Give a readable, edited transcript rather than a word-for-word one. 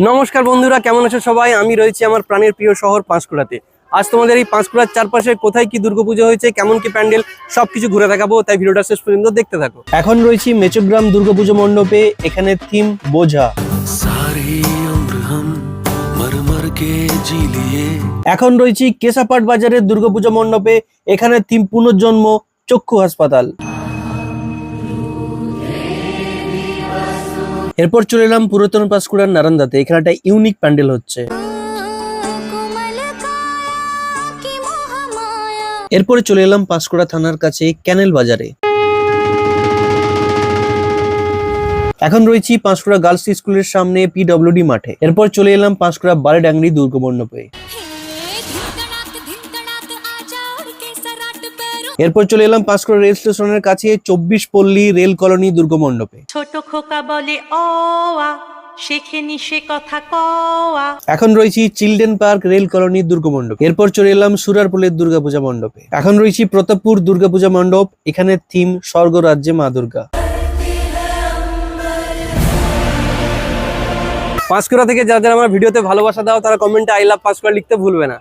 নমস্কার বন্ধুরা, কেমন আছো সবাই? আমি রয়েছি আমার প্রাণের প্রিয় শহর পাঁশকুড়াতে। আজ তোমাদের এই পাঁশকুড়ার চারপাশে কোথায় কি দুর্গাপুজো হয়েছে, কেমন কি প্যান্ডেল, সবকিছু ঘুরে দেখাবো, তাই ভিডিওটা শেষ পর্যন্ত দেখতে থাকো। এখন রয়েছি মেচগ্রাম দুর্গাপুজো মণ্ডপে। এখানে থিম বোঝা। এখন রয়েছি কেশাপাট বাজারের দুর্গাপুজো মণ্ডপে। এখানে থিম পুনর্জন্ম চক্ষু হাসপাতাল। এরপর চলে এলাম পুরাতন পাঁশকুড়ার নারান্দাতে। এখানে একটা ইউনিক প্যান্ডেল হচ্ছে। এরপরে চলে এলাম পাঁশকুড়া থানার কাছে ক্যানেল বাজারে। এখন রয়েছি পাঁশকুড়া গার্লস স্কুলের সামনে পিডব্লিউডি মাঠে। এরপর চলে এলাম পাঁশকুড়া বারেডাঙ্গরি দুর্গা মণ্ডপে। এরপর চলে এলাম পাঁশকুড়া রেল স্টেশনের কাছে 24 পল্লী রেল কলোনি দুর্গা মণ্ডপে। ছোট খোকা বলে অ আ, শেখেনি সে কথা কওয়া। এখন রয়েছি children park rail colony Durga মণ্ডপ। এরপর চলে এলাম সুরারপুলের দুর্গাপূজা মণ্ডপে। এখন রয়েছি প্রতাপপুর দুর্গাপূজা মণ্ডপ। এখানে থিম স্বর্গ রাজ্যে মা দুর্গা। পাঁশকুড়া থেকে যারা যারা আমার ভিডিওতে ভালোবাসা দাও, তারা কমেন্টে আই লাভ পাঁশকুড়া লিখতে ভুলবে না।